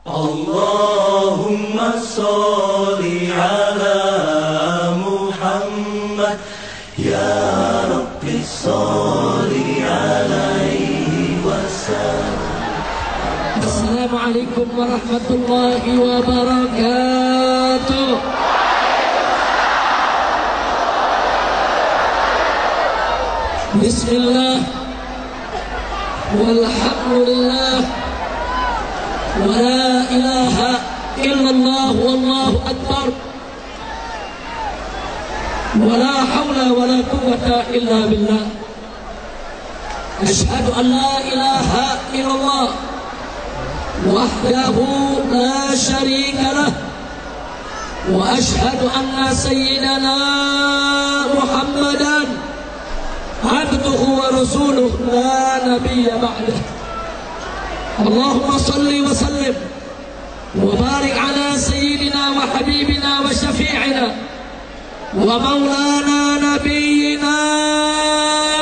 Allahumma sholli ala Muhammad ya Rabbi sholli alaihi wasallam. Assalamualaikum warahmatullahi wabarakatuh. Bismillah walhamdulillah wa la ilaha illallah wallahu akbar wa la hawla wa la quwwata illa billah. Ashhadu an la ilaha illallah wahdahu la syarika lah wa ashhadu anna sayyidana Muhammadan abduhu wa rasuluh la nabiyya ba'dah. Allahumma salli wa sallim wa barik ala sayyidina wa habibina wa syafi'ina wa maulana nabiyyina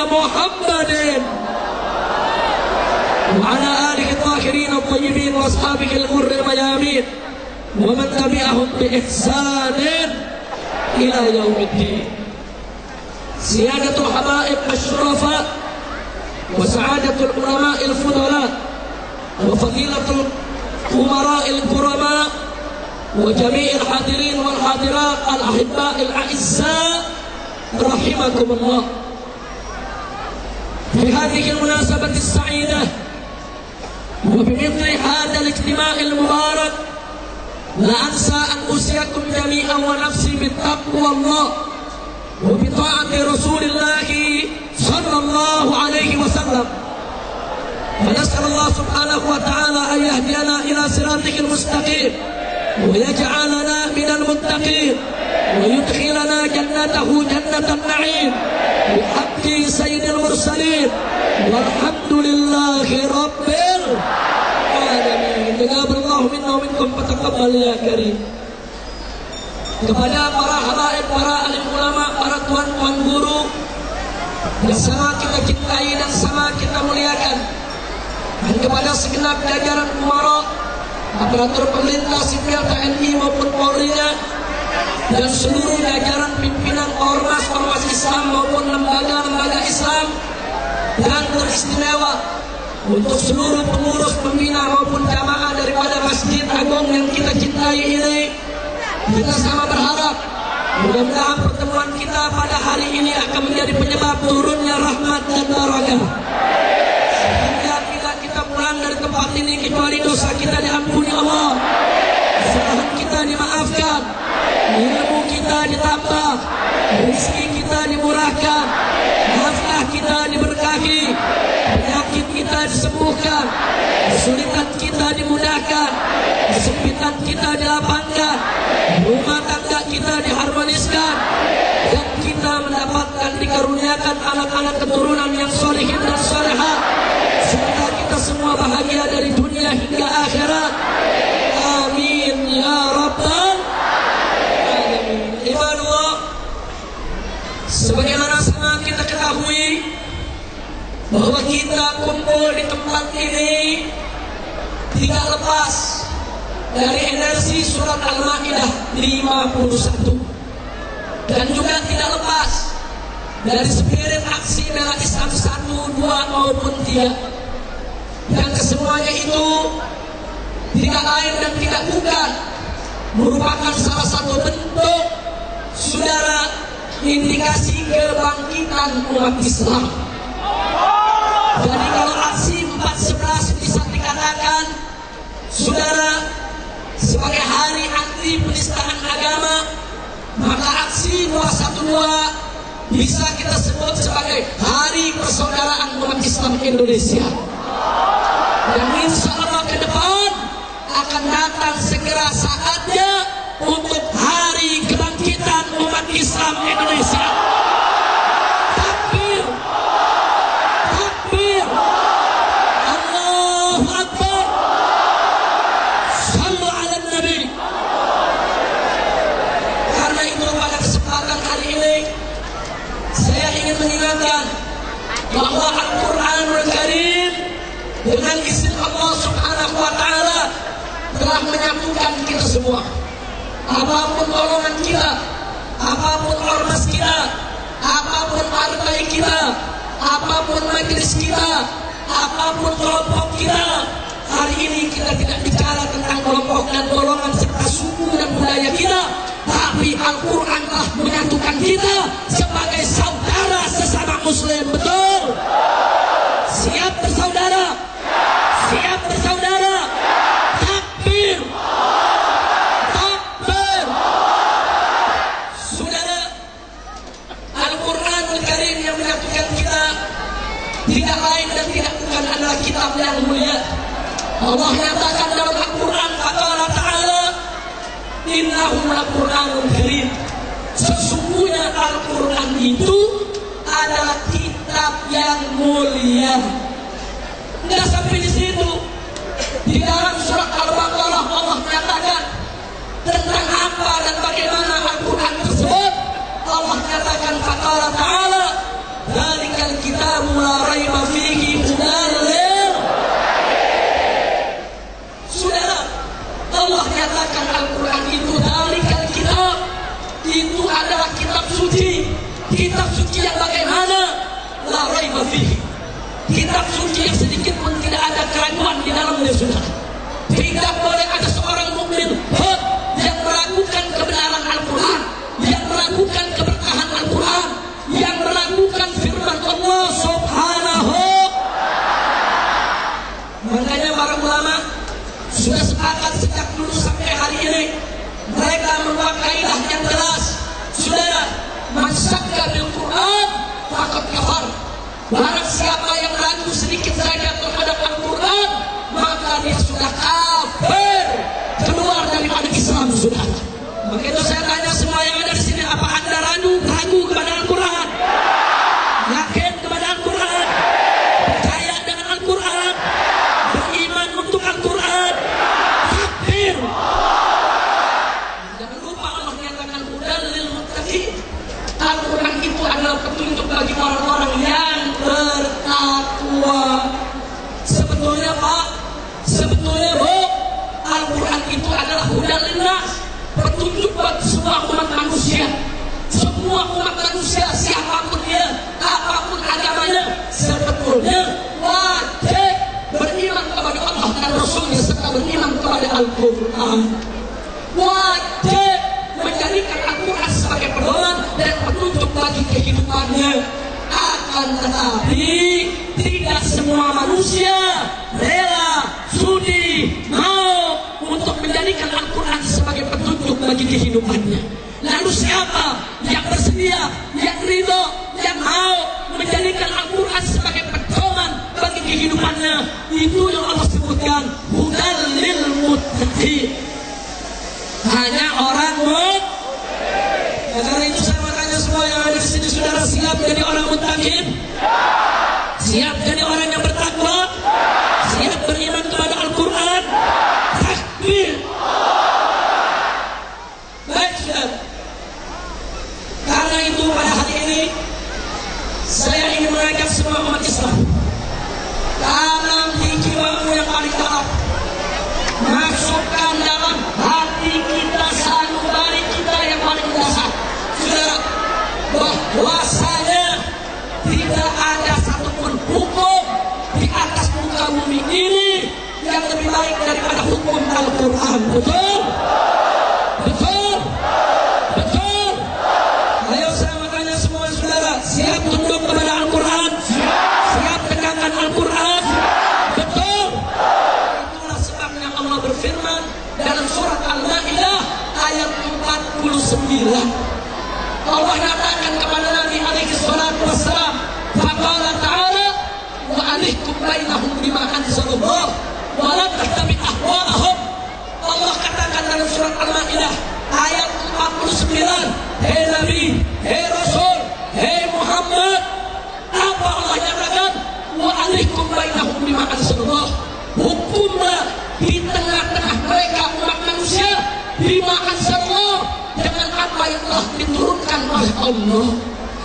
Muhammadin wa ala alihi at-tahirin at-tayyibin wa ashabihi al-ghurr al-mayamin wa man tabi'ahum bi ihsanin ila yaumiddin. Siyadatul habaib asyrafa wa sa'adatul ulama'il fudala wa fadilatul umara'il kurama wa jami'il hadirin wal hadirat al-ahibba'il a'izza rahimakumullah. Fi hadhihi al-munasabati as-sa'idah wa bimithli hadha al-ijtima'il mubarak la ansa an usiyakum jami'an wa nafsi bittaqwa Allah وبطاعة رسول الله صلى الله عليه وسلم. فنسأل الله سبحانه وتعالى أن يهدينا إلى صراطك المستقيم ويجعلنا من المتقين ويدخلنا جنته جنة النعيم بحق سيد المرسلين والحمد لله رب العالمين. تقبل الله منا ومنكم فتقبل يا كريم. Kepada para habaib, para alim ulama, para tuan-tuan guru yang sama kita cintai dan sama kita muliakan, dan kepada segenap jajaran umara, aparatur pemerintah sipil TNI maupun Polri-nya, dan seluruh jajaran pimpinan ormas Islam maupun lembaga-lembaga Islam, dan teristimewa untuk seluruh pengurus pembina maupun jamaah daripada Masjid Agung yang kita cintai ini. Kita sama berharap mudah-mudahan pertemuan kita pada hari ini akan menjadi penyebab turunnya rahmat dan barakah, sehingga tidak kita pulang dari tempat ini kecuali dosa kita diampuni Allah, kesalahan kita dimaafkan, ilmu kita ditambah, rezeki kita dimurahkan, nafkah kita diberkahi, penyakit kita disembuhkan, kesulitan kita dimudahkan, kesempitan kita dilapangkan, rumah tangga kita diharmoniskan, dan kita mendapatkan dikaruniakan anak-anak keturunan yang solehin dan soleha, serta kita semua bahagia dari dunia hingga akhirat. Amin ya rabbal alamin. Ibadallah, sebagaimana semua kita ketahui bahwa kita kumpul di tempat ini tidak lepas dari energi surat Al-Ma'idah 51, dan juga tidak lepas dari spirit aksi bela Islam 1, 2 maupun 3, dan kesemuanya itu tidak lain dan tidak bukan merupakan salah satu bentuk saudara indikasi kebangkitan umat Islam. Jadi kalau aksi 4.11 bisa dikatakan saudara sebagai hari anti penistaan agama, maka aksi 212 bisa kita sebut sebagai hari persaudaraan umat Islam Indonesia. Dan insya Allah ke depan akan datang segera saatnya untuk hari kebangkitan umat Islam Indonesia. Takbir, takbir, Allahu Akbar, sallu ala Nabi. Karena itu pada kesempatan hari ini saya ingin mengingatkan bahwa Al-Quranul Karim dengan izin Allah apapun golongan kita, apapun ormas kita, apapun partai kita, apapun majelis kita, apapun kelompok kita, hari ini kita tidak bicara tentang kelompok dan golongan serta suku dan budaya kita, tapi Al-Quran telah menyatukan kita sebagai saudara sesama muslim. Betul? Siap bersaudara? Siap bersaudara? Takbir! Takbir! Saudara, Al-Quranul Karim yang menyatukan kita tidak lain dan tidak bukan adalah kitab yang mulia. Allah nyatakan dalam Al-Quran, Allah Ta'ala, Innahu Al-Quranul Karim. Sesungguhnya Al-Quran itu adalah kitab yang mulia. Tidak sampai di situ. Di dalam surat Al-Baqarah Allah menyatakan tentang apa dan bagaimana Al-Quran tersebut. Allah menyatakan Allah Ta'ala, Dzalikal kitabu la raiba fihi hudan lil. Saudara, Allah nyatakan Al-Quran itu Dzalikal kitab, itu adalah kitab suci. Kitab suci yang bagaimana? La raiba fihi. Kitab suci yang sedikit pun tidak ada keraguan di dalamnya, saudara. Tidak boleh ada seorang mukmin yang meragukan kebenaran Al-Quran, yang meragukan keberkahan Al-Quran, yang meragukan firman Allah Subhanahu. Makanya para ulama sudah sepakat sejak dulu sampai hari ini, mereka membuat kaidah yang jelas. Saudara, man syakka bil Quran faqad kafar. Barang siapa yang ragu sedikit saja terhadap Al-Quran, maka dia sudah kafir, keluar daripada Islam, saudara. Maka itu saya tanya semua yang ada di sini, apa Anda ragu kepada Al-Quran? Yakin kepada Al-Quran? Percaya dengan Al-Quran? Beriman untuk Al-Quran? Takbir! Jangan lupa Allah menyatakan hudan lil muttaqin. Al-Quran itu adalah petunjuk bagi orang-orang yang bertakwa. Sebetulnya Pak, sebetulnya Bu, Al-Quran itu adalah hudan linnas, petunjuk bagi semua umat manusia. Semua umat manusia, siapapun dia, apapun agamanya, sebetulnya wajib beriman kepada Allah dan Rasulnya serta beriman kepada Al-Quran. Wajib menjadikan Al-Quran sebagai pedoman dan petunjuk bagi kehidupannya. Akan tetapi tidak semua manusia rela, sudi, mau untuk menjadikan Al-Quran sebagai petunjuk bagi kehidupannya. Lalu siapa yang bersedia, yang ridho, yang mau menjadikan Al-Quran sebagai pedoman bagi kehidupannya? Itu yang Allah sebutkan hudan lil muttaqin. Hanya orang muttaqin. Karena itu saya bertanya semua yang ada di sini, saudara, siap jadi orang muttaqin? Siap jadi orang yang bertakwa? Siap beriman kepada Al-Quran? Takbir! Baik, saudara. Karena itu pada hari ini saya ingin mengajak semua umat Islam, tanam di jiwamu yang paling dalam, masukkan dalam hati kita sanubari kita yang paling dasar, saudara, bahwasanya tidak ada satupun hukum di atas muka bumi ini yang lebih baik daripada hukum Al-Quran. Betul? Betul? Betul? Ayo saya bertanya semua saudara, siap tunduk kepada Al-Quran? Siap tegakkan Al-Quran? Betul? Itulah sebabnya Allah berfirman dalam surat Al-Ma'idah ayat 49. Allah katakan kepada Nabi alaihi salatu wassalam, faqala ta'ala wa alihkum bainahum bima anzalallah wa la tattabi' ahwa'ahum. Allah katakan dalam surat Al-Ma'idah ayat 49, hei Nabi, hei Rasul, hei Muhammad, apa Allah nyatakan? Wa alihkum bainahum bima anzalallah, hukumlah di tengah-tengah mereka umat manusia bima anzalallah, dengan apa yang telah diturunkan oleh Allah.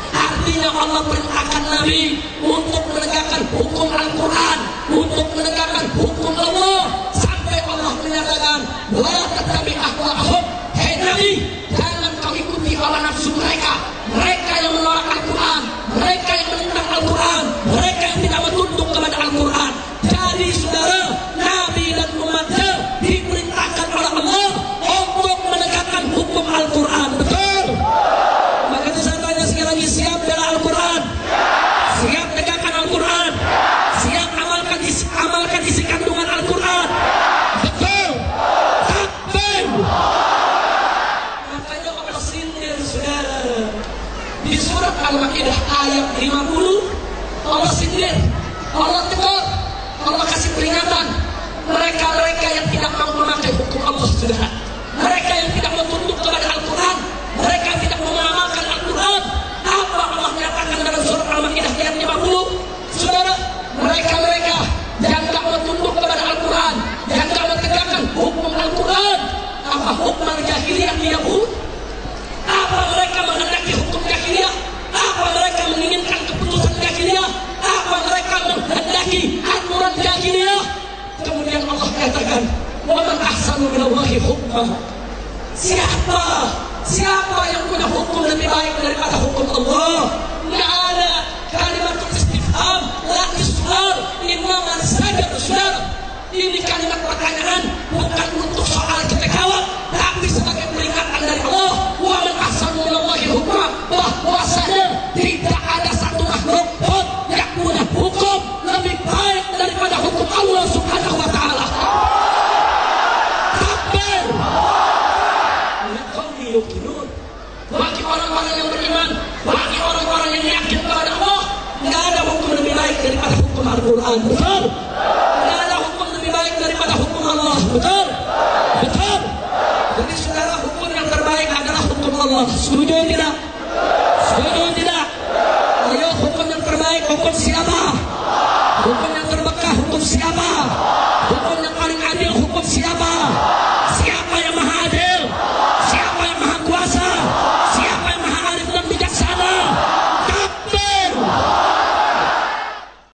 Artinya Allah perintahkan Nabi untuk menegakkan hukum Al-Quran, untuk menegakkan hukum Allah, sampai Allah menyatakan wala tattabi' ahwa'ahum, hei Nabi, jangan kau ikuti hawa nafsu mereka. Mereka yang menolak Al-Quran, mereka yang menentang Al-Quran, mereka yang tidak tunduk kepada Al-Quran. Jadi saudara, Nabi dan umatnya diperintahkan oleh Allah untuk menegakkan hukum Al-Quran. Betul? Maka itu saya tanya sekali lagi, siap bela Al-Quran? Siap tegakkan Al-Quran? Siap amalkan isi kandungan Al-Quran? Betul? Takbir! Makanya Allah sindir saudara. Di surat Al-Ma'idah ayat 50 Allah sindir, Allah tegur, Allah kasih peringatan. Mereka-mereka yang tidak mau memakai hukum Allah saudara, mereka yang tidak mau tunduk kepada Al-Quran, mereka yang tidak mau mengamalkan Al-Quran. Apa Allah nyatakan dalam surat Al-Ma'idah ayat 50? Saudara, mereka-mereka yang tidak mau tunduk kepada Al-Quran, yang tidak mau tegakkan hukum Al-Quran. Apa hukum jahiliyah Yahud? Apa mereka menghendaki hukum jahiliyah? Apa mereka menginginkan keputusan jahiliyah? Apa mereka menghendaki aturan jahiliyah? Kemudian Allah katakan, wa man ahsanu minallahi hukman. Siapa yang punya hukum lebih baik daripada hukum Allah? Tidak ada. Kalimat istifham, la israr, innaman sadar saudara. Ini kalimat pertanyaan, bukan untuk soal kita jawab, tapi sebagai peringatan dari Allah. Wa man ahsanu minallahi hukman, bahwasanya tidak ada satu makhluk pun yang punya hukum lebih baik daripada hukum Allah Subhanahu wa taala. Takbir! Bagi orang-orang yang beriman, bagi orang-orang yang yakin kepada Allah, tidak ada hukum lebih baik daripada hukum Al-Quran. Betul? Tidak ada hukum lebih baik daripada hukum Allah. Betul?